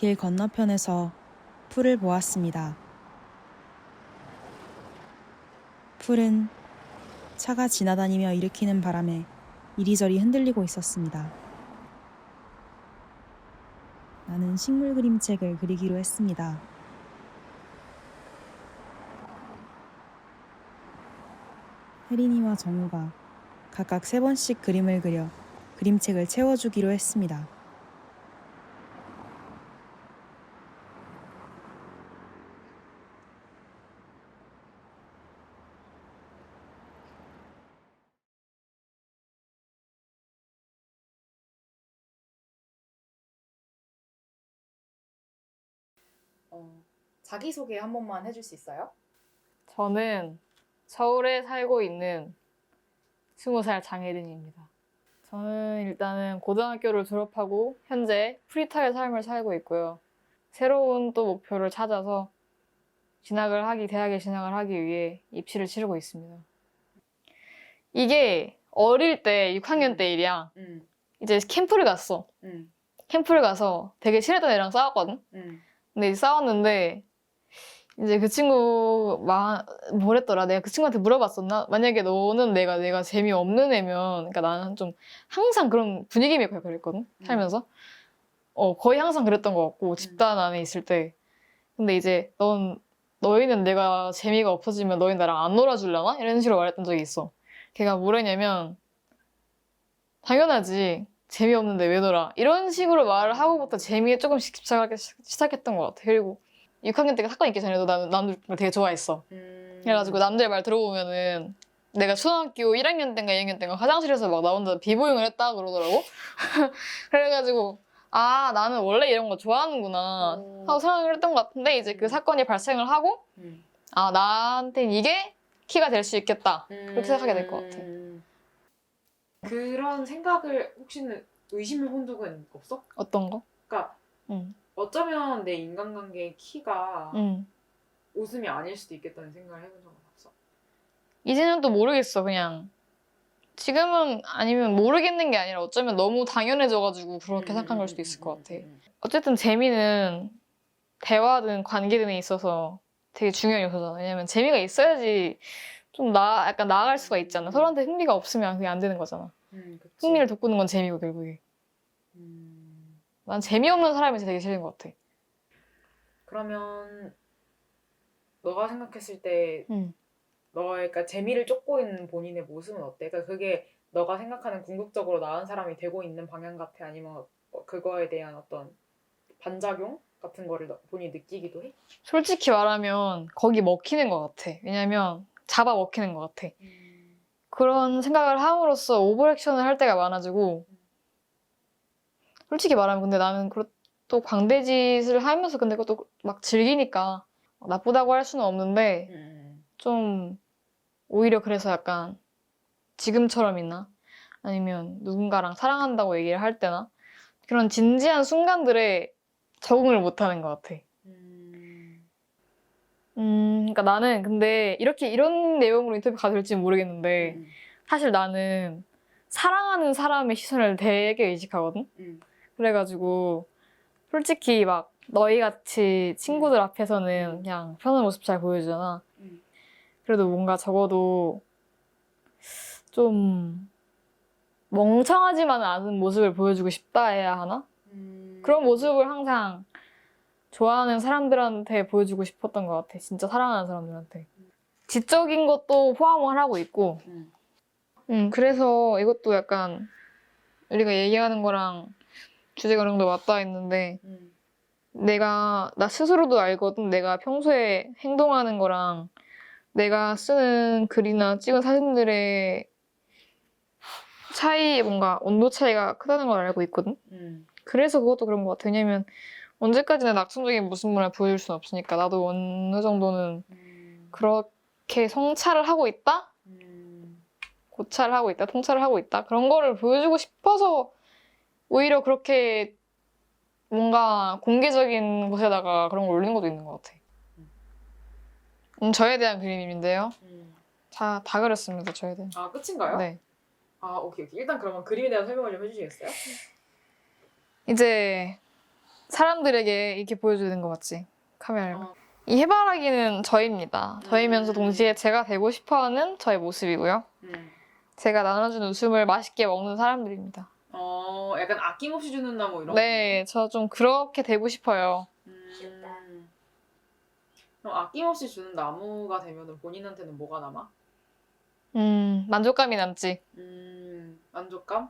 길 건너편에서 풀을 보았습니다. 풀은 차가 지나다니며 일으키는 바람에 이리저리 흔들리고 있었습니다. 나는 식물 그림책을 그리기로 했습니다. 혜린이와 정우가 각각 3번씩 그림을 그려 그림책을 채워주기로 했습니다. 자기소개 한 번만 해줄 수 있어요? 저는 서울에 살고 있는 20살 장혜린입니다. 저는 일단은 고등학교를 졸업하고 현재 프리터의 삶을 살고 있고요. 새로운 또 목표를 찾아서 대학에 진학을 하기 위해 입시를 치르고 있습니다. 이게 어릴 때 6학년 때 일이야. 이제 캠프를 갔어. 캠프를 가서 되게 친했던 애랑 싸웠거든? 근데 이제 싸웠는데 이제 그 친구 뭐랬더라? 내가 그 친구한테 물어봤었나? 만약에 너는 내가 재미없는 애면, 그러니까 나는 좀 항상 그런 분위기 메이커 그랬거든? 살면서. 거의 항상 그랬던 것 같고, 집단 안에 있을 때. 근데 이제 너희는 내가 재미가 없어지면 너희 나랑 안 놀아주려나? 이런 식으로 말했던 적이 있어. 걔가 뭐랬냐면, 당연하지. 재미없는데 왜 놀아? 이런 식으로 말을 하고부터 재미에 조금씩 집착하기 시작했던 것 같아. 그리고 6학년 때 사건 있기 전에도 나는 남들 되게 좋아했어. 그래가지고 남들 말 들어보면은 내가 초등학교 1학년 때인가 2학년 때인가 화장실에서 막 나 혼자 비보잉을 했다 그러더라고. 그래가지고 아 나는 원래 이런 거 좋아하는구나 하고 생각을 했던 것 같은데 이제 그 사건이 발생을 하고 아 나한테는 이게 키가 될 수 있겠다 그렇게 생각하게 될 것 같아. 그런 생각을 혹시는 의심해 본 적은 없어? 어떤 거? 그러니까 응. 어쩌면 내 인간관계의 키가 응. 웃음이 아닐 수도 있겠다는 생각을 해본 적은 없어? 이제는 또 모르겠어 그냥. 지금은 아니면 모르겠는 게 아니라 어쩌면 너무 당연해져가지고 그렇게 생각한 걸 수도 있을 것 같아. 어쨌든 재미는 대화든 관계든에 있어서 되게 중요한 요소잖아. 왜냐면 재미가 있어야지 좀 약간 나아갈 수가 있잖아. 서로한테 흥미가 없으면 그게 안 되는 거잖아. 그치. 흥미를 돋구는 건 재미고 결국에. 난 재미없는 사람이 되게 싫은 것 같아. 그러면 너가 생각했을 때 응. 그러니까 재미를 쫓고 있는 본인의 모습은 어때? 그러니까 그게 너가 생각하는 궁극적으로 나은 사람이 되고 있는 방향 같아? 아니면 그거에 대한 어떤 반작용 같은 거를 본인이 느끼기도 해? 솔직히 말하면 거기 먹히는 것 같아. 왜냐면 잡아 먹히는 것 같아. 그런 생각을 함으로써 오버액션을 할 때가 많아지고 솔직히 말하면 근데 나는 또 광대짓을 하면서 근데 그것도 막 즐기니까 나쁘다고 할 수는 없는데 좀 오히려 그래서 약간 지금처럼이나 아니면 누군가랑 사랑한다고 얘기를 할 때나 그런 진지한 순간들에 적응을 못하는 것 같아. 그러니까 나는 근데 이런 내용으로 인터뷰가 될지는 모르겠는데 사실 나는 사랑하는 사람의 시선을 되게 의식하거든? 그래가지고 솔직히 막 너희 같이 친구들 앞에서는 그냥 편한 모습 잘 보여주잖아. 그래도 뭔가 적어도 좀 멍청하지만은 않은 모습을 보여주고 싶다 해야 하나? 그런 모습을 항상 좋아하는 사람들한테 보여주고 싶었던 것 같아. 진짜 사랑하는 사람들한테. 지적인 것도 포함을 하고 있고. 그래서 이것도 약간 우리가 얘기하는 거랑 주제가 어느 정도 맞닿아 있는데 나 스스로도 알거든. 내가 평소에 행동하는 거랑 내가 쓰는 글이나 찍은 사진들의 뭔가 온도 차이가 크다는 걸 알고 있거든. 그래서 그것도 그런 것 같아. 왜냐면 언제까지나 낙천적인 모습만을 보여줄 수는 없으니까 나도 어느 정도는 그렇게 성찰을 하고 있다? 고찰을 하고 있다? 통찰을 하고 있다? 그런 거를 보여주고 싶어서 오히려 그렇게 뭔가 공개적인 곳에다가 그런 걸 올리는 것도 있는 것 같아. 저에 대한 그림인데요. 다 그렸습니다, 저에 대한. 아, 끝인가요? 네. 아, 오케이. 일단 그러면 그림에 대한 설명을 좀 해주시겠어요? 이제 사람들에게 이렇게 보여주는 거 맞지? 카메라를. 어. 이 해바라기는 저입니다. 저이면서 음. 동시에 제가 되고 싶어하는 저의 모습이고요. 제가 나눠준 웃음을 맛있게 먹는 사람들입니다. 약간 아낌없이 주는 나무 이런 네, 저 좀 그렇게 되고 싶어요. 그럼 아낌없이 주는 나무가 되면은 본인한테는 뭐가 남아? 만족감이 남지. 만족감?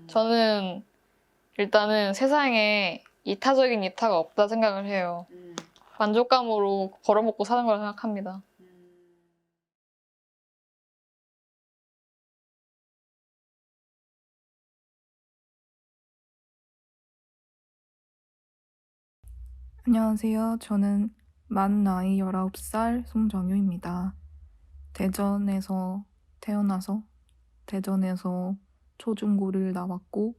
저는 일단은 세상에 이타적인 이타가 없다 생각을 해요. 만족감으로 벌어먹고 사는 걸 생각합니다. 안녕하세요. 저는 만 나이 19살 송정유입니다. 대전에서 태어나서 대전에서 초중고를 나왔고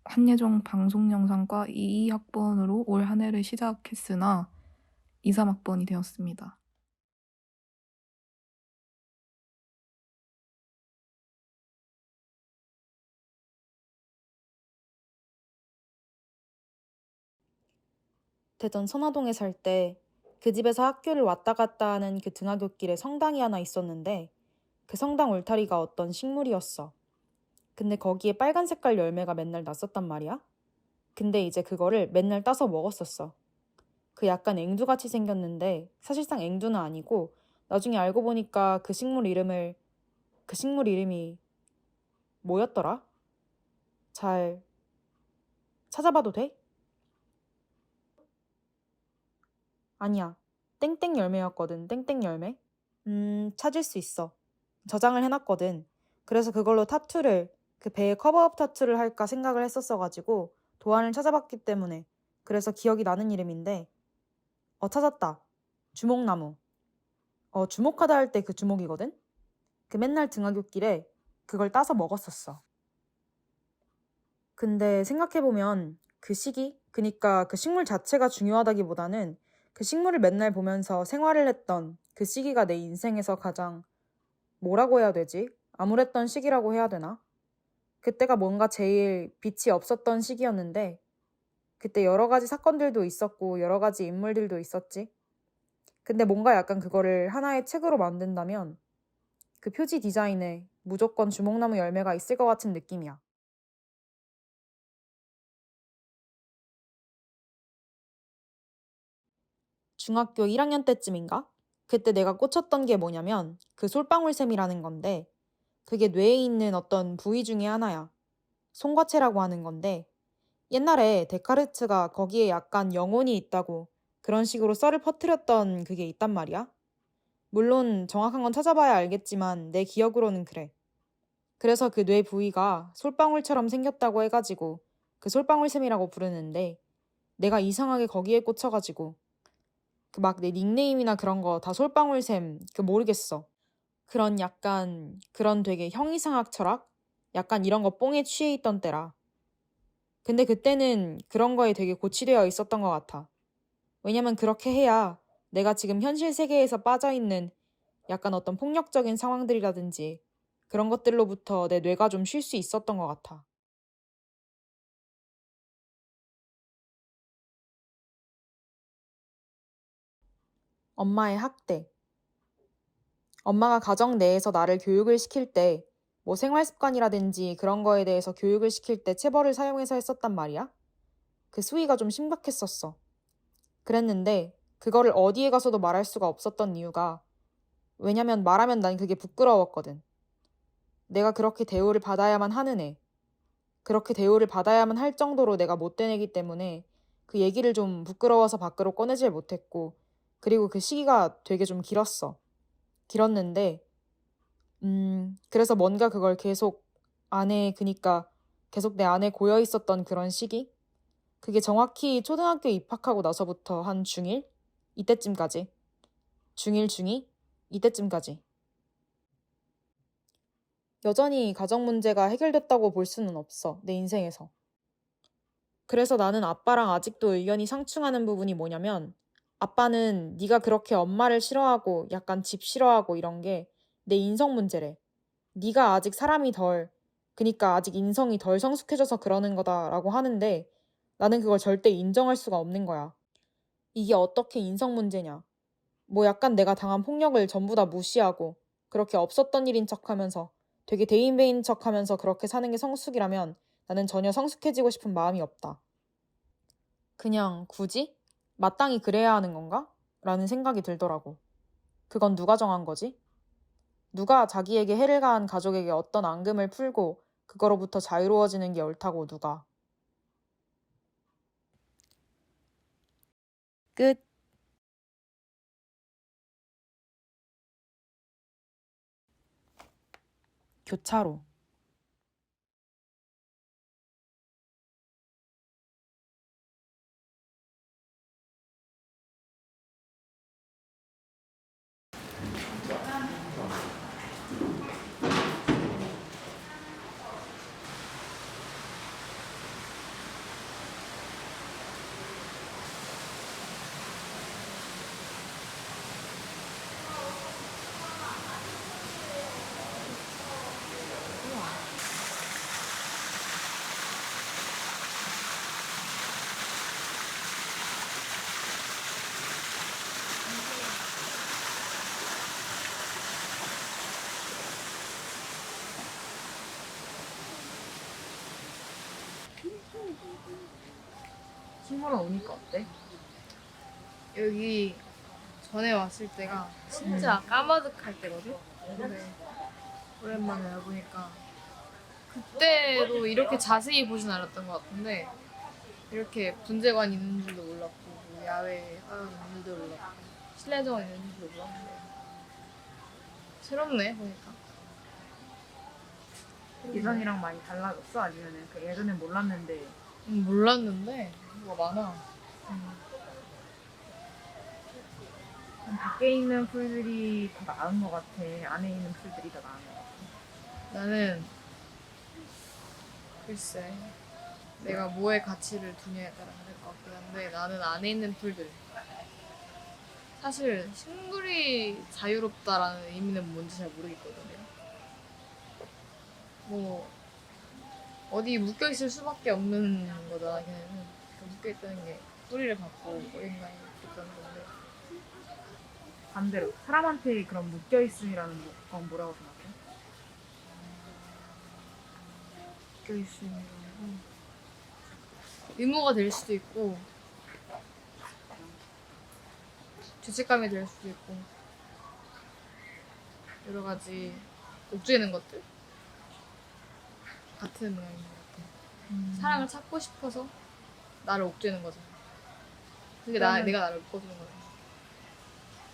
한예종 방송영상과 22학번으로 올 한 해를 시작했으나 2, 3학번이 되었습니다. 대전 선화동에 살 때 그 집에서 학교를 왔다 갔다 하는 그 등하굣길에 성당이 하나 있었는데 그 성당 울타리가 어떤 식물이었어. 근데 거기에 빨간 색깔 열매가 맨날 났었단 말이야. 근데 이제 그거를 맨날 따서 먹었었어. 그 약간 앵두같이 생겼는데 사실상 앵두는 아니고 나중에 알고 보니까 그 식물 이름이 뭐였더라? 잘 찾아봐도 돼? 아니야. 땡땡 열매였거든. 땡땡 열매. 찾을 수 있어. 저장을 해놨거든. 그래서 그걸로 그 배에 커버업 타투를 할까 생각을 했었어가지고 도안을 찾아봤기 때문에 그래서 기억이 나는 이름인데 찾았다. 주목나무. 주목하다 할 때 그 주목이거든? 그 맨날 등하굣길에 그걸 따서 먹었었어. 근데 생각해보면 그 시기, 그니까 그 식물 자체가 중요하다기보다는 그 식물을 맨날 보면서 생활을 했던 그 시기가 내 인생에서 가장 뭐라고 해야 되지? 암울했던 시기라고 해야 되나? 그때가 뭔가 제일 빛이 없었던 시기였는데 그때 여러 가지 사건들도 있었고 여러 가지 인물들도 있었지. 근데 뭔가 약간 그거를 하나의 책으로 만든다면 그 표지 디자인에 무조건 주목나무 열매가 있을 것 같은 느낌이야. 중학교 1학년 때쯤인가? 그때 내가 꽂혔던 게 뭐냐면 그 솔방울샘이라는 건데 그게 뇌에 있는 어떤 부위 중에 하나야. 송과체라고 하는 건데 옛날에 데카르트가 거기에 약간 영혼이 있다고 그런 식으로 썰을 퍼뜨렸던 그게 있단 말이야. 물론 정확한 건 찾아봐야 알겠지만 내 기억으로는 그래. 그래서 그 뇌 부위가 솔방울처럼 생겼다고 해가지고 그 솔방울샘이라고 부르는데 내가 이상하게 거기에 꽂혀가지고 그 막 내 닉네임이나 그런 거 다 솔방울샘 모르겠어. 그런 되게 형이상학 철학? 약간 이런 거 뽕에 취해 있던 때라. 근데 그때는 그런 거에 되게 고치되어 있었던 것 같아. 왜냐면 그렇게 해야 내가 지금 현실 세계에서 빠져있는 약간 어떤 폭력적인 상황들이라든지 그런 것들로부터 내 뇌가 좀 쉴 수 있었던 것 같아. 엄마의 학대. 엄마가 가정 내에서 나를 교육을 시킬 때, 뭐 생활 습관이라든지 그런 거에 대해서 교육을 시킬 때 체벌을 사용해서 했었단 말이야? 그 수위가 좀 심각했었어. 그랬는데, 그거를 어디에 가서도 말할 수가 없었던 이유가, 왜냐면 말하면 난 그게 부끄러웠거든. 내가 그렇게 대우를 받아야만 하는 애. 그렇게 대우를 받아야만 할 정도로 내가 못된 애기 때문에 그 얘기를 좀 부끄러워서 밖으로 꺼내질 못했고, 그리고 그 시기가 되게 좀 길었는데, 그래서 뭔가 그걸 그니까 계속 내 안에 고여 있었던 그런 시기? 그게 정확히 초등학교 입학하고 나서부터 한 중1? 이때쯤까지. 중1, 중2? 이때쯤까지. 여전히 가정 문제가 해결됐다고 볼 수는 없어, 내 인생에서. 그래서 나는 아빠랑 아직도 의견이 상충하는 부분이 뭐냐면 아빠는 네가 그렇게 엄마를 싫어하고 약간 집 싫어하고 이런 게 내 인성 문제래. 네가 아직 사람이 덜 그니까 아직 인성이 덜 성숙해져서 그러는 거다라고 하는데 나는 그걸 절대 인정할 수가 없는 거야. 이게 어떻게 인성 문제냐. 뭐 약간 내가 당한 폭력을 전부 다 무시하고 그렇게 없었던 일인 척하면서 되게 대인배인 척하면서 그렇게 사는 게 성숙이라면 나는 전혀 성숙해지고 싶은 마음이 없다. 그냥 굳이? 마땅히 그래야 하는 건가? 라는 생각이 들더라고. 그건 누가 정한 거지? 누가 자기에게 해를 가한 가족에게 어떤 앙금을 풀고 그거로부터 자유로워지는 게 옳다고 누가. 끝. 교차로. 식물원 오니까 어때? 여기 전에 왔을 때가 진짜 까마득할 때거든? 근데 오랜만에 와보니까 그때도 이렇게 자세히 보진 않았던 것 같은데 이렇게 분재관 있는 줄도 몰랐고 뭐 야외 화연 있는 줄도 몰랐고 실내정원 있는 줄도 몰랐는데 새롭네 보니까. 예전이랑 많이 달라졌어? 아니면은 그 예전엔 몰랐는데 몰랐는데 뭐가 많아. 밖에 있는 풀들이 더 나은 것 같아? 안에 있는 풀들이 더 나은 것 같아? 나는 글쎄 내가 뭐에 가치를 두냐에 따라 다를 것 같긴 한데 나는 안에 있는 풀들 사실 식물이 자유롭다라는 의미는 뭔지 잘 모르겠거든요. 뭐 어디 묶여 있을 수밖에 없는 거잖아. 걔네는 묶여 있다는 게 뿌리를 받고 어딘가에 있다는 건데 반대로 사람한테 그런 묶여있음이라는 건 뭐라고 생각해? 묶여 있으면 의무가 될 수도 있고 죄책감이 될 수도 있고 여러 가지 옥죄는 것들 같은 모양인 것 같아. 사랑을 찾고 싶어서 나를 옥죄는 거잖아. 그게 내가 나를 묶어주는 거잖아.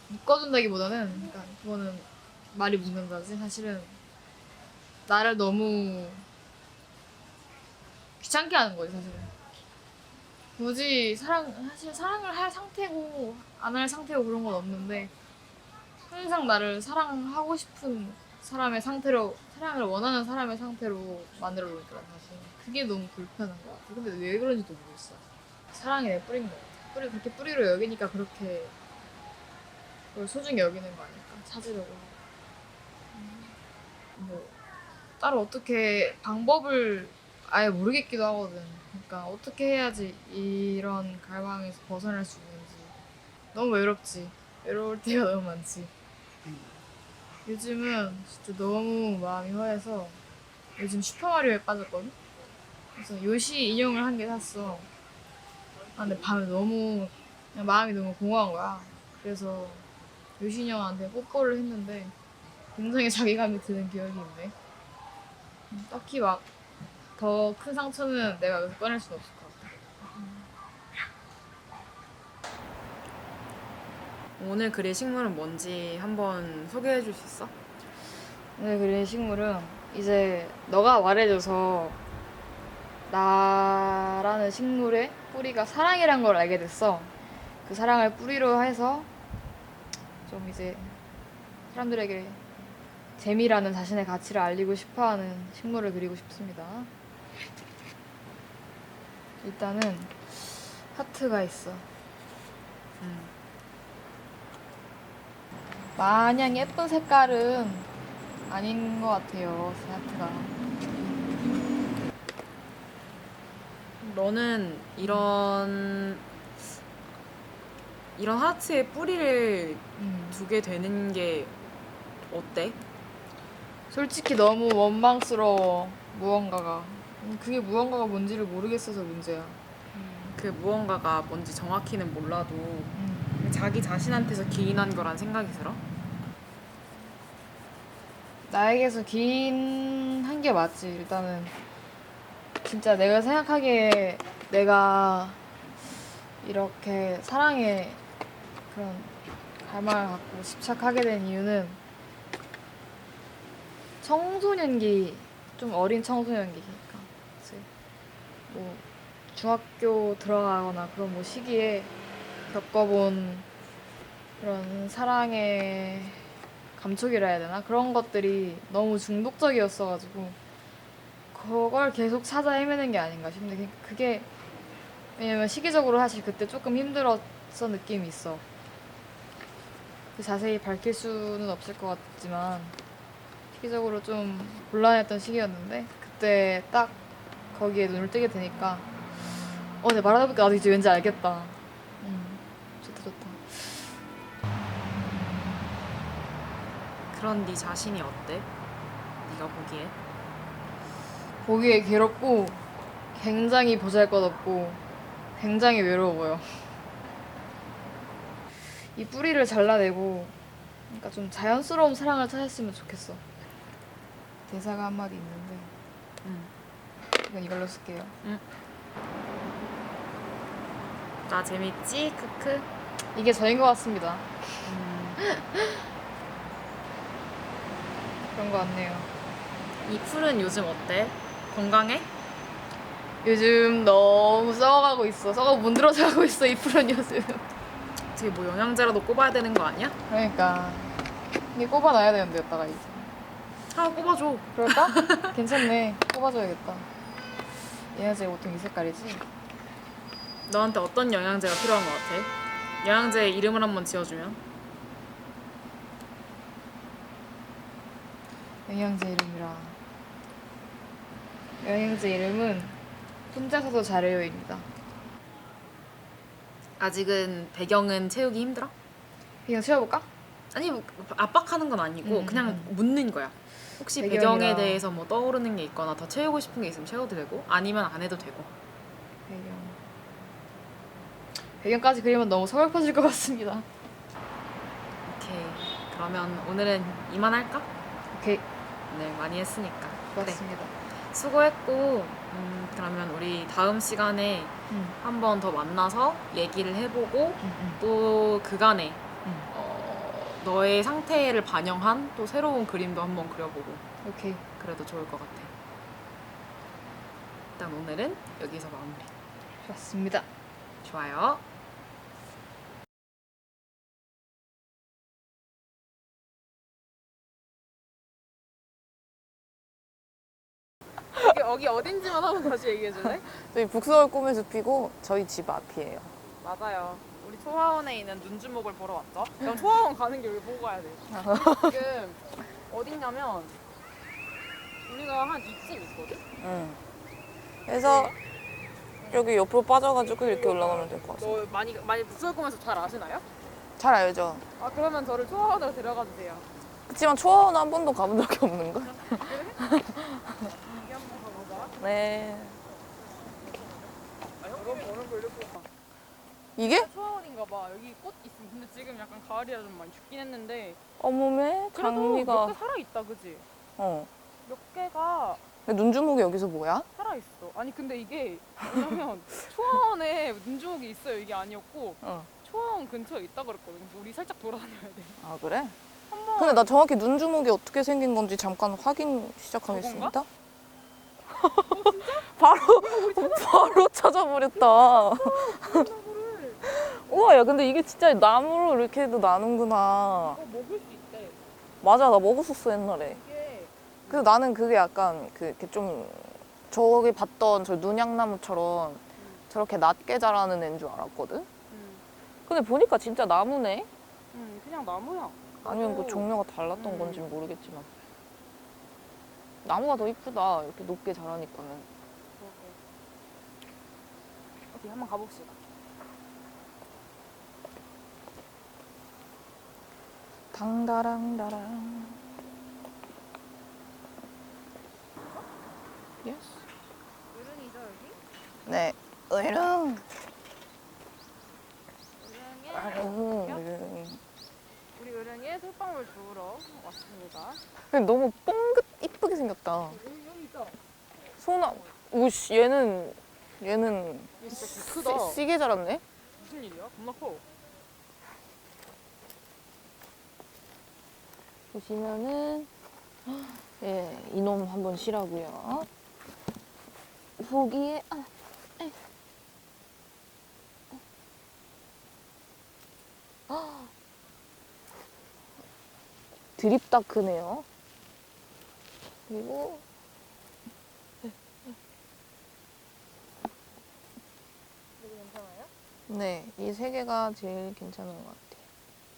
묶어준다기보다는 그러니까 그거는 말이 묶는다지 사실은 나를 너무 귀찮게 하는 거지 사실은. 굳이 사실 사랑을 할 상태고 안 할 상태고 그런 건 없는데 항상 나를 사랑하고 싶은 사람의 상태로 사랑을 원하는 사람의 상태로 만들어 놓을 거야 사실. 그게 너무 불편한 것 같아. 근데 왜 그런지도 모르겠어. 사랑이 내 뿌리인 것 같아. 그렇게 뿌리로 여기니까 그렇게 그걸 소중히 여기는 거 아닐까? 찾으려고 하고. 뭐 따로 어떻게 방법을 아예 모르겠기도 하거든. 그러니까 어떻게 해야지 이런 갈망에서 벗어날 수 있는지. 너무 외롭지. 외로울 때가 너무 많지. 요즘은 진짜 너무 마음이 허해서 요즘 슈퍼마리오에 빠졌거든? 그래서 요시 인형을 한 개 샀어. 근데 밤에 너무 그냥 마음이 너무 공허한 거야. 그래서 요시 인형한테 뽀뽀를 했는데 굉장히 자괴감이 드는 기억이 있네. 딱히 막 더 큰 상처는 내가 여기서 꺼낼 수는 없을 것 같아. 오늘 그릴 식물은 뭔지 한번 소개해 줄 수 있어? 오늘 그린 식물은 이제 너가 말해줘서 나라는 식물의 뿌리가 사랑이란 걸 알게 됐어. 그 사랑을 뿌리로 해서 좀 이제 사람들에게 재미라는 자신의 가치를 알리고 싶어하는 식물을 그리고 싶습니다. 일단은 하트가 있어. 마냥 예쁜 색깔은 아닌 것 같아요, 제 하트가. 너는 이런 하트에 뿌리를 두게 되는 게 어때? 솔직히 너무 원망스러워, 무언가가. 그게 무언가가 뭔지를 모르겠어서 문제야. 그 무언가가 뭔지 정확히는 몰라도 자기 자신한테서 기인한 거란 생각이 들어? 나에게서 긴 한 게 맞지. 일단은 진짜 내가 생각하기에 내가 이렇게 사랑에 그런 갈망을 갖고 집착하게 된 이유는 청소년기, 좀 어린 청소년기니까. 그치? 뭐 중학교 들어가거나 그런 뭐 시기에 겪어본 그런 사랑의 감촉이라 해야 되나? 그런 것들이 너무 중독적이었어가지고 그걸 계속 찾아 헤매는 게 아닌가 싶네. 그게 왜냐면 시기적으로 사실 그때 조금 힘들었어 느낌이 있어. 자세히 밝힐 수는 없을 것 같지만 시기적으로 좀 곤란했던 시기였는데 그때 딱 거기에 눈을 뜨게 되니까 내가 말하다 보니까 나도 이제 왠지 알겠다. 좋다. 그런 네 자신이 어때? 네가 보기에? 보기에 괴롭고 굉장히 보잘것없고 굉장히 외로워 보여. 이 뿌리를 잘라내고 그러니까 좀 자연스러운 사랑을 찾았으면 좋겠어. 대사가 한마디 있는데 이건 이걸로 쓸게요. 나 재밌지? 크크. 이게 저인 것 같습니다. 그런 것 같네요. 이 풀은 요즘 어때? 건강해? 요즘 너무 썩어가고 있어. 썩어 문드러져가고 있어, 이 풀은 요즘. 되게 뭐 영양제라도 꼽아야 되는 거 아니야? 그러니까 이게 꼽아놔야 되는데 여기다가 이제. 하나 꼽아줘. 그럴까? 괜찮네. 꼽아줘야겠다. 얘네들 보통 이 색깔이지? 너한테 어떤 영양제가 필요한 것 같아? 영양제 이름을 한번 지어주면? 영양제 이름이라. 영양제 이름은 혼자서도 잘해요입니다. 아직은 배경은 채우기 힘들어? 그냥 채워볼까? 아니 뭐 압박하는 건 아니고 그냥 묻는 거야. 혹시 배경이라- 배경에 대해서 뭐 떠오르는 게 있거나 더 채우고 싶은 게 있으면 채워도 되고 아니면 안 해도 되고. 배경까지 그리면 너무 서글퍼질 것 같습니다. 오케이. 그러면 오늘은 이만할까? 오케이, 네, 많이 했으니까. 그래. 고맙습니다. 수고했고 그러면 우리 다음 시간에 응. 한 번 더 만나서 얘기를 해보고 또 그간에 너의 상태를 반영한 또 새로운 그림도 한번 그려보고 오케이. 그래도 좋을 것 같아. 일단 오늘은 여기서 마무리. 좋습니다. 좋아요. 여기 어딘지만 하고 다시 얘기해줄래? 저희 북서울 꿈의 숲이고 저희 집 앞이에요. 맞아요. 우리 초화원에 있는 눈주목을 보러 왔죠. 그럼 초화원 가는 길 보고 가야 돼. 지금 어딨냐면 우리가 한 이쯤 있거든? 응. 그래서 여기 옆으로 빠져가지고 이렇게 올라가면 될 것 같아요. 너 많이 북서울 꿈에서 잘 아시나요? 잘 알죠? 아 그러면 저를 초화원으로 데려가 주세요. 그치만 초원 한 번도 가본 적이 없는 걸. 이게 한번 가보자. 네. 아, 형 보는 거 이렇게 봐. 이게? 초화원인가 봐. 여기 꽃 있음. 근데 지금 약간 가을이라 좀 많이 죽긴 했는데 어머매 그래도 몇 장미가. 개 살아있다, 그지? 어. 몇 개가 근데 눈주목이 여기서 뭐야? 살아있어. 아니 근데 이게 왜냐면 초화원에 눈주목이 있어요. 이게 아니었고 어. 초화원 근처에 있다 그랬거든. 그래서 우리 살짝 돌아다녀야 돼. 아 그래? 한번 근데 나 정확히 눈주목이 어떻게 생긴 건지 잠깐 확인 시작하겠습니다. 저건가? 바로 찾아버렸다. 우와, 야, 근데 이게 진짜 나무로 이렇게 해도 나는구나. 먹을 수 있대. 맞아, 나 먹었었어, 옛날에. 이게 그래서 나는 그게 약간 이렇게 좀 저기 봤던 저 눈양나무처럼 저렇게 낮게 자라는 애인 줄 알았거든? 근데 보니까 진짜 나무네? 그냥 나무야. 아니면 뭐 종류가 달랐던 건지 모르겠지만. 나무가 더 이쁘다, 이렇게 높게 자라니까는. 어디 한번 가봅시다. 당다랑다랑. 예스. 의릉이죠 여기? 네. 으릉. 의릉에 으릉. 우리 의릉에 솔방울 주우러 왔습니다. 근데 너무 뻥긋 이쁘게 생겼다. 여기 있다. 소나. 오씨 얘는 얘 진짜 크다. 시게 자랐네. 무슨 일이야? 겁나 커. 보시면은 예 이놈 한번 쉬라고요. 보기에 드립다 크네요. 그리고 여기 괜찮아요? 네 이 세 개가 제일 괜찮은 것 같아요.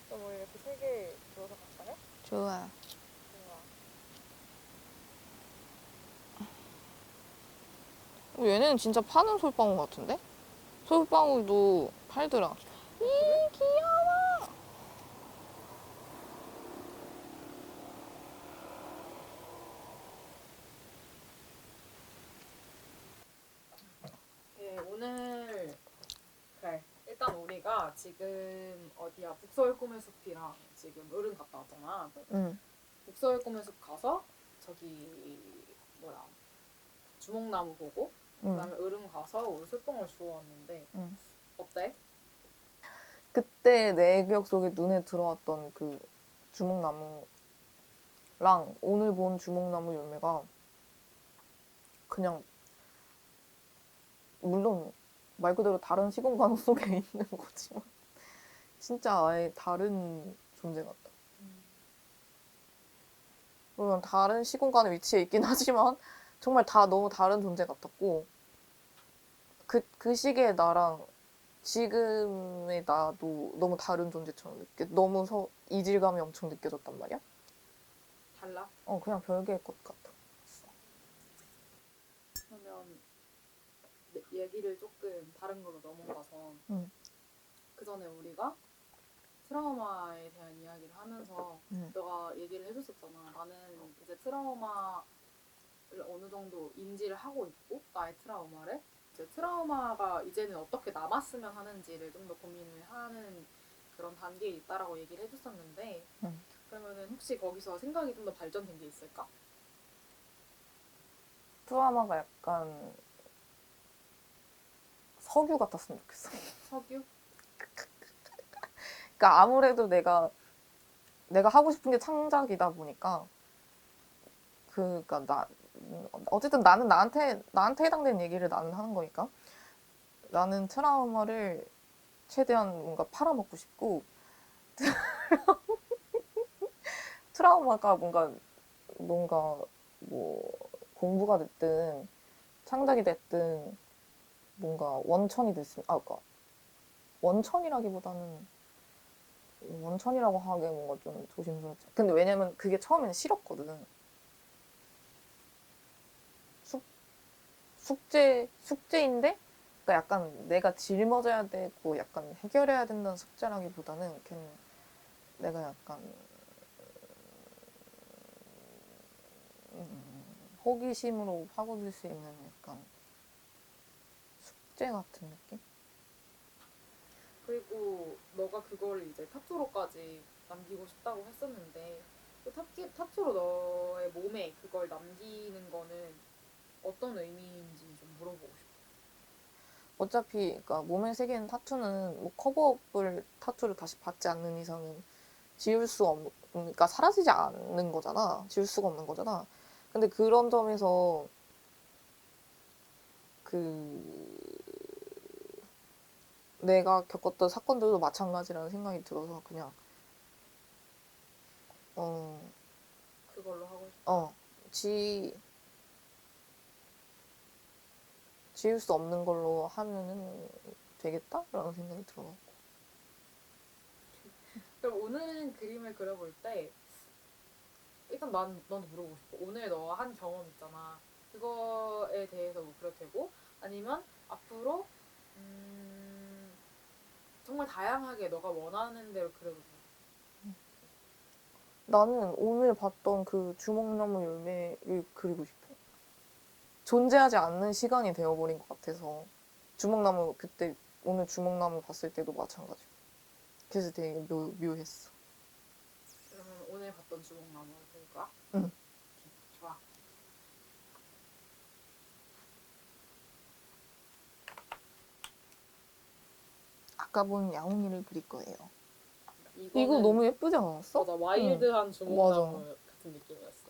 그럼 우리 이렇게 3개 주워서 갈까요? 좋아. 얘네는 진짜 파는 솔방울 같은데? 솔방울도 팔더라. 이 귀여워. 예, 오늘 그래. 일단 우리가 지금 어디야? 북서울 꿈의 숲이랑 지금 의릉 갔다 왔잖아. 응. 북서울 꿈의 숲 가서 저기 뭐야? 주목나무 보고 응. 그다음에 의릉 가서 우리 솔방울 주워왔는데 응. 어때? 그때 내 기억 속에 눈에 들어왔던 그 주목나무랑 오늘 본 주목나무 열매가 그냥 물론 말 그대로 다른 시공간 속에 있는 거지만 진짜 아예 다른 존재 같다. 물론 다른 시공간의 위치에 있긴 하지만 정말 다 너무 다른 존재 같았고 그 시기의 나랑 지금의 나도 너무 다른 존재처럼 너무 이질감이 엄청 느껴졌단 말이야. 달라? 그냥 별개의 것 같아. 그러면 얘기를 조금 다른 걸로 넘어가서 응. 그 전에 우리가 트라우마에 대한 이야기를 하면서 응. 너가 얘기를 해줬었잖아. 나는 이제 트라우마를 어느 정도 인지를 하고 있고 나의 트라우마를 이제 트라우마가 이제는 어떻게 남았으면 하는지를 좀 더 고민을 하는 그런 단계에 있다라고 얘기를 해줬었는데 응. 그러면은 혹시 거기서 생각이 좀 더 발전된 게 있을까? 트라우마가 약간 석유 같았으면 좋겠어. 석유? 그러니까 아무래도 내가 하고 싶은 게 창작이다 보니까 그러니까 어쨌든 나는 나한테 해당되는 얘기를 나는 하는 거니까 나는 트라우마를 최대한 뭔가 팔아먹고 싶고 트라우마가 뭔가 뭐 공부가 됐든 창작이 됐든 뭔가 원천이 됐으면 그러니까 원천이라기보다는 원천이라고 하기에 뭔가 좀 조심스럽지. 근데 왜냐면 그게 처음에는 싫었거든. 숙제인데 그러니까 약간 내가 짊어져야 되고 약간 해결해야 된다는 숙제라기보다는 그냥 내가 약간 호기심으로 파고들 수 있는 약간 숙제 같은 느낌? 그리고 너가 그걸 이제 타투로까지 남기고 싶다고 했었는데 그 타투로 너의 몸에 그걸 남기는 거는 어떤 의미인지 좀 물어보고 싶어. 어차피 그러니까 몸에 새기는 타투는 뭐 커버업을 타투를 다시 받지 않는 이상은 그러니까 사라지지 않는 거잖아. 지울 수가 없는 거잖아. 근데 그런 점에서 내가 겪었던 사건들도 마찬가지라는 생각이 들어서 그냥 그걸로 하고 싶어. 지울 수 없는 걸로 하면은 되겠다라는 생각이 들어. 그럼 오늘 그림을 그려볼 때 일단 너한테 물어보고 싶어. 오늘 너 한 경험 있잖아. 그거에 대해서 뭐 그려도 되고 아니면 앞으로 다양하게 너가 원하는 대로 그려도 돼. 나는 오늘 봤던 그 주먹나무 열매를 그리고 싶어. 존재하지 않는 시간이 되어버린 것 같아서. 주먹나무 그때 오늘 주먹나무 봤을 때도 마찬가지고. 그래서 되게 묘했어. 그러면 오늘 봤던 주먹나무를 그릴 거야? 응. 좋아. 아까 본 야옹이를 그릴 거예요. 이거 이거는 너무 예쁘지 않았어? 맞아, 와일드한 주먹나무 맞아. 같은 느낌이었어.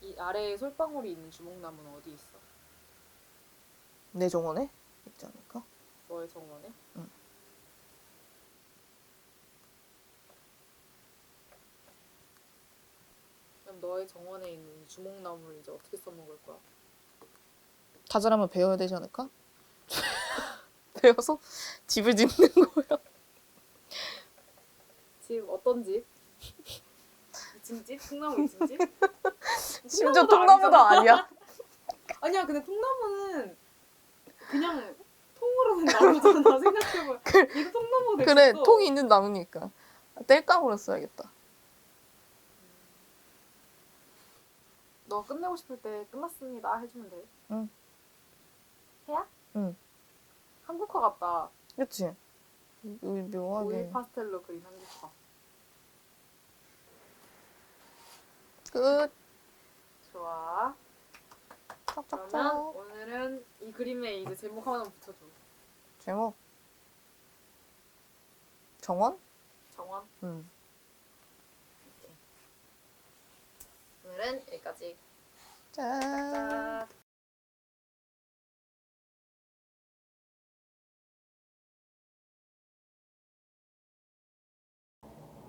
이 아래에 솔방울이 있는 주먹나무는 어디 있어? 내 정원에 있지 않을까? 너의 정원에? 응. 그럼 너의 정원에 있는 이 주먹나무를 이제 어떻게 써먹을 거야? 다 잘하면 배워야 되지 않을까? 배워서 집을 짓는 거야. 집 어떤 집? 2층 집? 통나무 2층 집? 심지어 통나무도 아니야. 아니야, 근데 통나무는 그냥 통으로 된 나무잖아. 생각해봐. 이거 통나무 됐어. 그래, 통이 있는 나무니까. 땔감으로 써야겠다. 너 끝내고 싶을 때 끝났습니다 해주면 돼. 응. 해야? 응. 한국화 같다. 그치? 여기 묘하게. 오일 파스텔로 그린 한국화. 끝. 좋아. 그러면 짝짝짝. 오늘은 이 그림에 이제 제목 하나 붙여줘. 제목. 정원? 정원. 응. 오늘은 여기까지. 짠. 짠.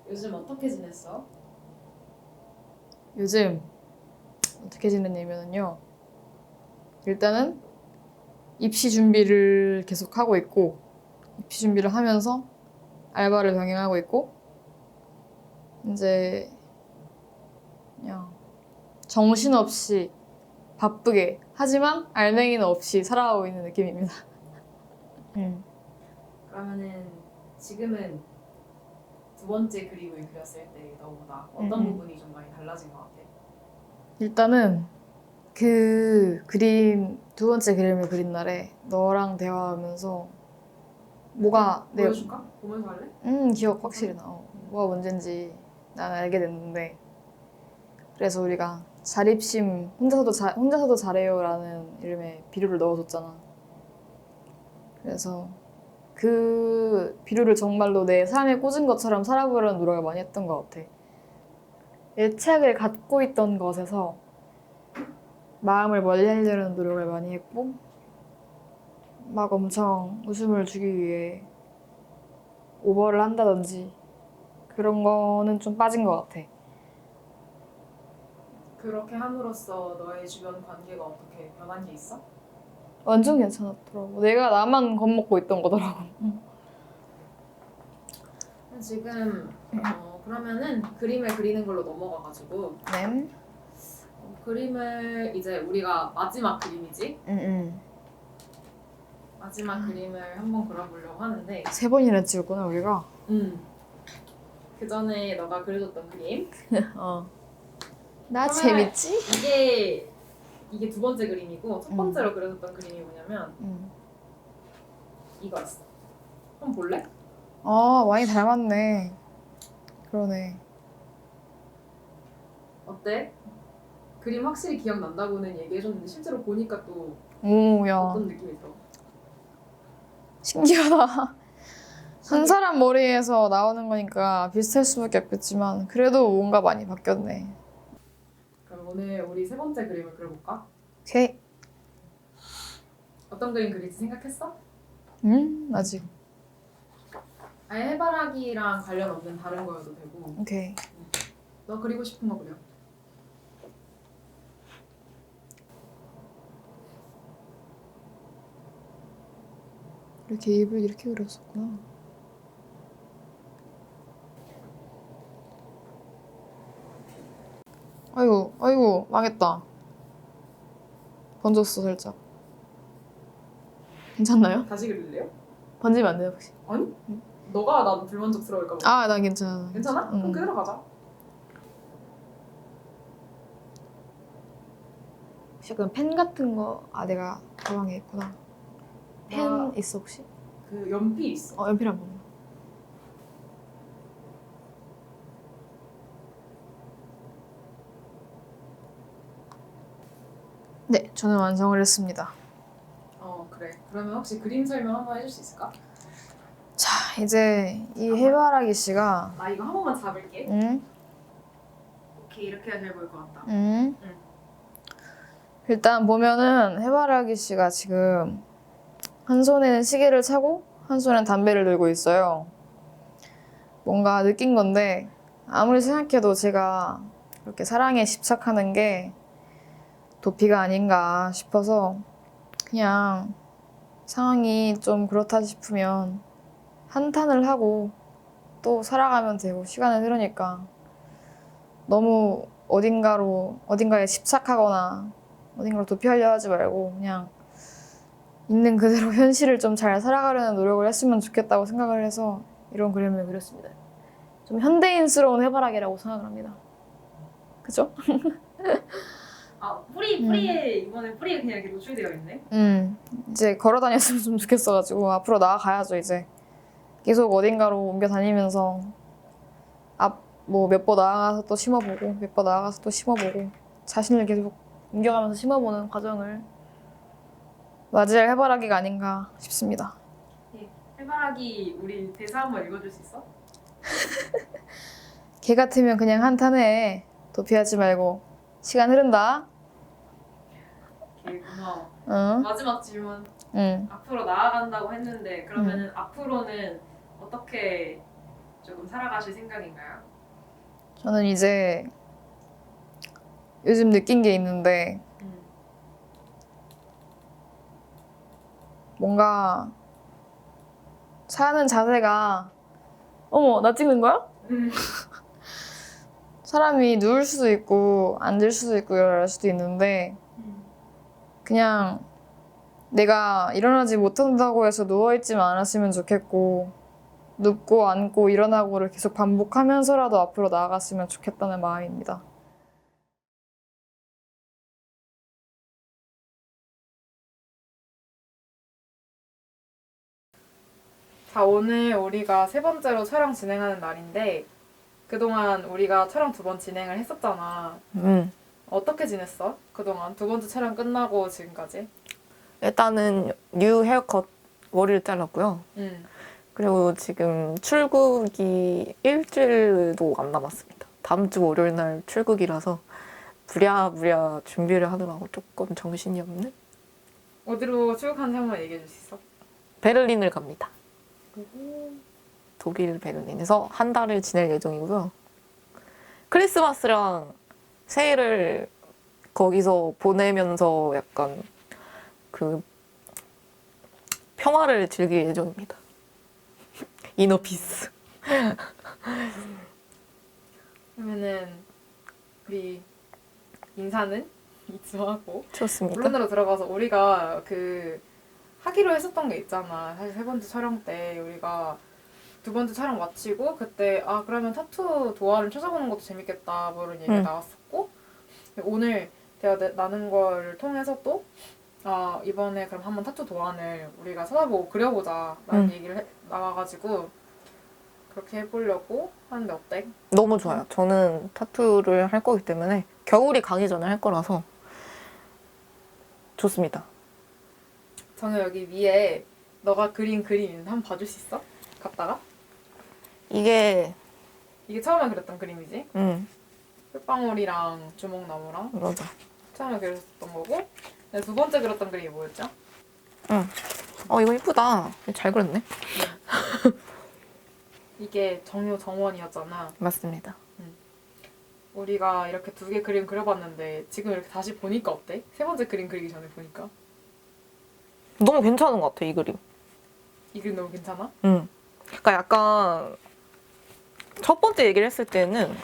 요즘 어떻게 지냈어? 요즘 어떻게 지냈냐면요. 일단은 입시 준비를 계속 하고 있고, 입시 준비를 하면서 알바를 병행하고 있고, 이제 그냥 정신없이 바쁘게 하지만 알맹이는 없이 살아가고 있는 느낌입니다. 그러면은 지금은 두 번째 그림을 그렸을 때 너보다 어떤 음. 부분이 좀 많이 달라진 것 같아? 일단은 그 그림 두 번째 그림을 그린 날에 너랑 대화하면서 뭐가 보여줄까? 보면서 할래? 기억 확실히 나. 뭐가 문제인지 난 알게 됐는데 그래서 우리가 자립심 혼자서도 잘해요라는 이름의 비료를 넣어줬잖아. 그래서 그 비료를 정말로 내 삶에 꽂은 것처럼 살아보려는 노력을 많이 했던 것 같아. 애착을 갖고 있던 것에서 마음을 멀리하려는 노력을 많이 했고 막 엄청 웃음을 주기 위해 오버를 한다든지 그런 거는 좀 빠진 것 같아. 그렇게 함으로써 너의 주변 관계가 어떻게 변한 게 있어? 완전 괜찮았더라고. 내가 나만 겁먹고 있던 거더라고. 지금 그러면은 그림을 그리는 걸로 넘어가가지고 네. 그림을 이제 우리가 마지막 그림이지? 마지막 그림을 한번 그려보려고 하는데 3번이나 찍었구나 우리가. 그 전에 너가 그려줬던 그림 나 그러면 재밌지? 이게 두 번째 그림이고 첫 번째로 그려줬던 그림이 뭐냐면 이거였어. 한번 볼래? 아 많이 닮았네. 그러네. 어때? 그림 확실히 기억난다고는 얘기해줬는데 실제로 보니까 또 오야 어떤 느낌이 들어? 신기하다. 한 사람 머리에서 나오는 거니까 비슷할 수밖에 없겠지만 그래도 뭔가 많이 바뀌었네. 그럼 오늘 우리 세 번째 그림을 그려볼까? 오케이. 어떤 그림 그릴지 생각했어? 아직. 아예 해바라기랑 관련 없는 다른 거여도 되고 오케이. 너 그리고 싶은 거 그려. 이렇게 입을 이렇게 그렸었구나. 아이고 망했다. 번졌어 살짝. 괜찮나요? 다시 그릴래요? 번지면 안 돼요 혹시? 아니? 너가 나도 불만족스러울까 봐. 아, 난 괜찮아. 괜찮아? 그럼 그대로 가자. 혹시 그럼 펜 같은 거, 아 내가 가방에 있구나. 펜 나- 있어 혹시? 그 연필 있어. 연필 한 번만. 네, 저는 완성을 했습니다. 그래. 그러면 혹시 그림 설명 한번 해줄 수 있을까? 자, 이제 이 해바라기 씨가 나 이거 한 번만 잡을게. 응? 오케이, 이렇게 해야 잘 보일 것 같다. 응? 응. 일단 보면은 해바라기 씨가 지금 한 손에는 시계를 차고 한 손에는 담배를 들고 있어요. 뭔가 느낀 건데 아무리 생각해도 제가 이렇게 사랑에 집착하는 게 도피가 아닌가 싶어서 그냥 상황이 좀 그렇다 싶으면 한탄을 하고 또 살아가면 되고 시간은 흐르니까 너무 어딘가에 집착하거나 어딘가로 도피하려 하지 말고 그냥 있는 그대로 현실을 좀 잘 살아가려는 노력을 했으면 좋겠다고 생각을 해서 이런 그림을 그렸습니다. 좀 현대인스러운 해바라기라고 생각을 합니다. 그죠? 뿌리에 이번에 뿌리에 그냥 이렇게 노출되어 있네. 이제 걸어 다녔으면 좀 좋겠어가지고 앞으로 나아가야죠 이제. 계속 어딘가로 옮겨 다니면서 뭐 몇 번 나아가서 또 심어보고 몇 번 나아가서 또 심어보고 자신을 계속 옮겨가면서 심어보는 과정을 맞이할 해바라기가 아닌가 싶습니다. 해바라기 우리 대사 한번 읽어줄 수 있어? 개 같으면 그냥 한탄해. 도피하지 말고 시간 흐른다. 오케이, 고마워. 응? 마지막 질문. 응. 앞으로 나아간다고 했는데 그러면은 앞으로는 어떻게 조금 살아가실 생각인가요? 저는 이제 요즘 느낀 게 있는데 뭔가 사는 자세가 어머 나 찍는 거야? 사람이 누울 수도 있고 앉을 수도 있고 일어날 수도 있는데 그냥 내가 일어나지 못한다고 해서 누워있지만 않았으면 좋겠고 눕고 앉고 일어나고를 계속 반복하면서라도 앞으로 나아갔으면 좋겠다는 마음입니다. 자, 오늘 우리가 세 번째로 촬영 진행하는 날인데 그동안 우리가 촬영 2번 진행을 했었잖아. 어떻게 지냈어? 그동안 두 번째 촬영 끝나고 지금까지? 일단은 뉴 헤어컷 머리를 잘랐고요. 그리고 지금 출국이 일주일도 안 남았습니다. 다음 주 월요일 날 출국이라서 부랴부랴 준비를 하느라고 조금 정신이 없는? 어디로 출국하는지 한번 얘기해 줄 수 있어? 베를린을 갑니다. 독일 베를린에서 한 달을 지낼 예정이고요. 크리스마스랑 새해를 거기서 보내면서 약간 그 평화를 즐길 예정입니다. 이너피스. 그러면은 우리 인사는 이쯤 하고 좋습니다. 본론으로 들어가서 우리가 그 하기로 했었던 게 있잖아. 사실 세 번째 촬영 때 우리가 두 번째 촬영 마치고 그때 그러면 타투 도안을 찾아보는 것도 재밌겠다 뭐 이런 얘기가 나왔었고 오늘 대화 나눈 걸 통해서 또 이번에 그럼 한번 타투 도안을 우리가 찾아보고 그려보자 라는 얘기를 나와가지고 그렇게 해보려고 하는데 어때? 너무 좋아요. 저는 타투를 할 거기 때문에 겨울이 가기 전에 할 거라서 좋습니다. 저는 여기 위에 너가 그린 그림 있는데 한번 봐줄 수 있어? 갔다가? 이게 처음에 그렸던 그림이지? 흙방울이랑 주먹나무랑 맞아. 처음에 그렸었던 거고 두 번째 그렸던 그림이 뭐였죠? 이거 이쁘다. 잘 그렸네. 이게 정유 정원이었잖아. 맞습니다. 우리가 이렇게 2개 그림 그려봤는데 지금 이렇게 다시 보니까 어때? 세 번째 그림 그리기 전에 보니까 너무 괜찮은 것 같아, 이 그림. 이 그림 너무 괜찮아? 그러니까 약간 첫 번째 얘기를 했을 때는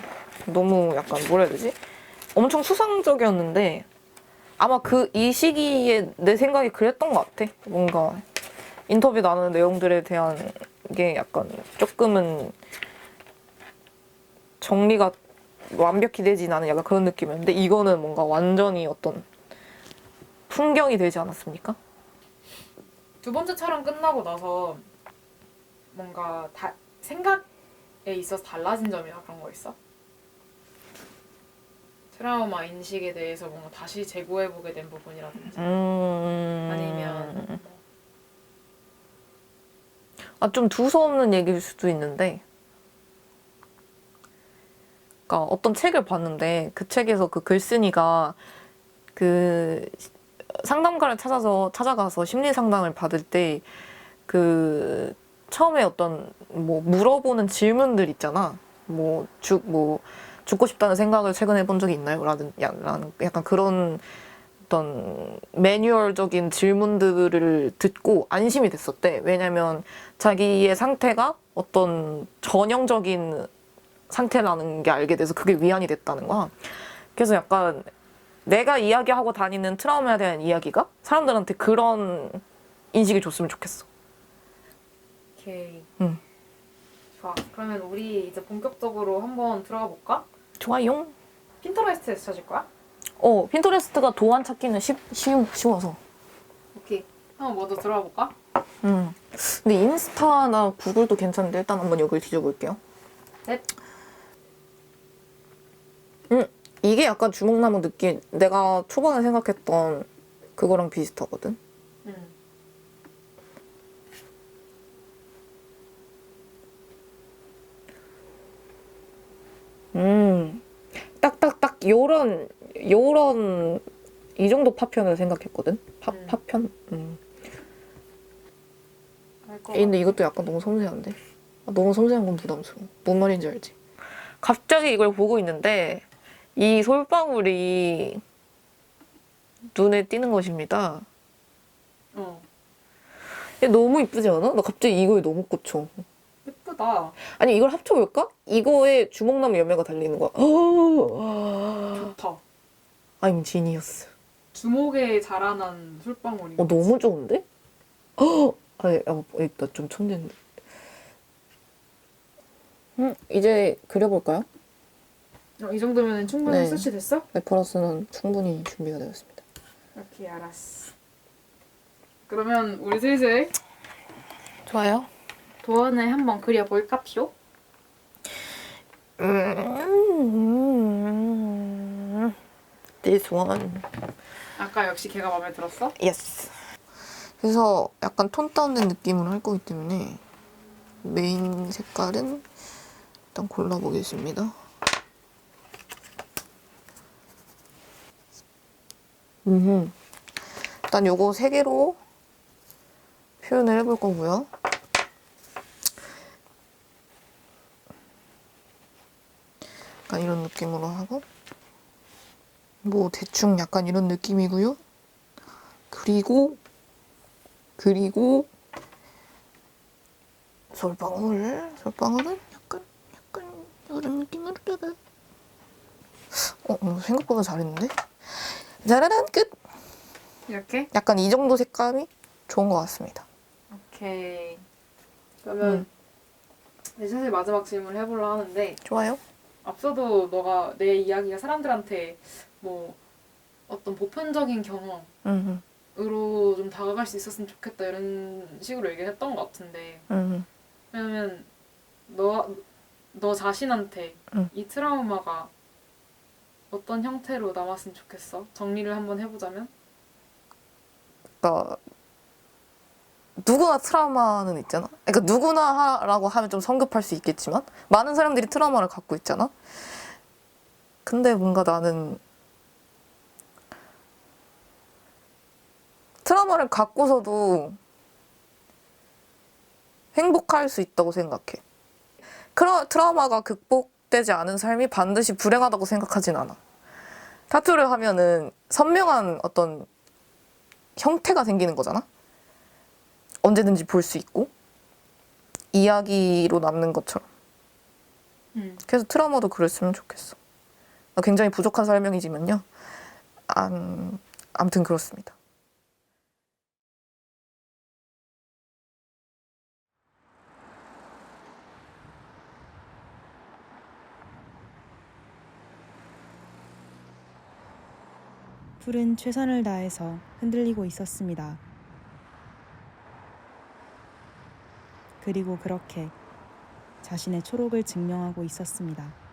너무 약간 뭐라 해야 되지? 엄청 수상적이었는데 아마 이 시기에 내 생각이 그랬던 것 같아. 뭔가 인터뷰 나누는 내용들에 대한 게 약간 조금은 정리가 완벽히 되진 않은 약간 그런 느낌이었는데 이거는 뭔가 완전히 어떤 풍경이 되지 않았습니까? 두 번째 촬영 끝나고 나서 뭔가 생각에 있어서 달라진 점이나 그런 거 있어? 트라우마 인식에 대해서 뭔가 다시 재고해보게 된 부분이라든지 아니면 좀 두서없는 얘기일 수도 있는데 그러니까 어떤 책을 봤는데 그 책에서 그 글쓴이가 그 상담가를 찾아가서 심리 상담을 받을 때 그 처음에 어떤 뭐 물어보는 질문들 있잖아. 뭐 죽고 싶다는 생각을 최근에 해본 적이 있나요? 라는 약간 그런 어떤 매뉴얼적인 질문들을 듣고 안심이 됐었대. 왜냐면 자기의 상태가 어떤 전형적인 상태라는 게 알게 돼서 그게 위안이 됐다는 거야. 그래서 약간 내가 이야기하고 다니는 트라우마에 대한 이야기가 사람들한테 그런 인식을 줬으면 좋겠어. 오케이. 응. 좋아. 그러면 우리 이제 본격적으로 한번 들어가 볼까? 좋아요. 핀터레스트에서 찾을 거야? 핀터레스트가 도안 찾기는 쉬워서. 오케이. 한번 먼저 들어가 볼까? 근데 인스타나 구글도 괜찮은데 일단 한번 여기를 뒤져볼게요. 넷. 이게 약간 주목나무 느낌. 내가 초반에 생각했던 그거랑 비슷하거든. 딱딱딱 요런 이 정도 파편을 생각했거든. 파편. 근데 이것도 약간 너무 섬세한데. 너무 섬세한 건 부담스러워. 뭔 말인지 알지? 갑자기 이걸 보고 있는데 이 솔방울이 눈에 띄는 것입니다. 얘 너무 이쁘지 않아? 나 갑자기 이거에 너무 꽂혀. 예쁘다. 아니 이걸 합쳐볼까? 이거에 주먹나무 열매가 달리는 거야. 좋다. I'm genius. 주목에 자라난 솔방울이. 너무 좋은데? 나 좀 천재인데. 이제 그려볼까요? 이 정도면 충분히 네. 설치됐어? 레퍼런스는 충분히 준비가 되었습니다. 오케이, 알았어. 그러면 우리 슬슬 좋아요. 도안을 한번 그려볼까쇼? This one. 아까 역시 걔가 마음에 들었어? Yes. 그래서 약간 톤 다운된 느낌으로 할 거기 때문에 메인 색깔은 일단 골라보겠습니다. 일단 요거 3개로 표현을 해볼 거고요. 약간 이런 느낌으로 하고 뭐 대충 약간 이런 느낌이고요. 그리고 솔방울은 약간 이런 느낌으로 생각보다 잘했는데? 짜라란 끝! 이렇게? 약간 이 정도 색감이 좋은 것 같습니다. 오케이. 그러면 이제 슬슬 마지막 질문을 해보려 하는데 좋아요? 앞서도 너가 내 이야기가 사람들한테 뭐 어떤 보편적인 경험으로 좀 다가갈 수 있었으면 좋겠다 이런 식으로 얘기를 했던 것 같은데 왜냐면 너 자신한테 이 트라우마가 어떤 형태로 남았으면 좋겠어? 정리를 한번 해보자면? 그러니까 누구나 트라우마는 있잖아. 그러니까 누구나라고 하면 좀 성급할 수 있겠지만 많은 사람들이 트라우마를 갖고 있잖아. 근데 뭔가 나는 트라우마를 갖고서도 행복할 수 있다고 생각해. 트라우마가 극복되지 않은 삶이 반드시 불행하다고 생각하진 않아. 타투를 하면은 선명한 어떤 형태가 생기는 거잖아. 언제든지 볼 수 있고 이야기로 남는 것처럼. 그래서 트라우마도 그랬으면 좋겠어. 굉장히 부족한 설명이지만요. 아무튼 그렇습니다. 풀은 최선을 다해서 흔들리고 있었습니다. 그리고 그렇게 자신의 초록을 증명하고 있었습니다.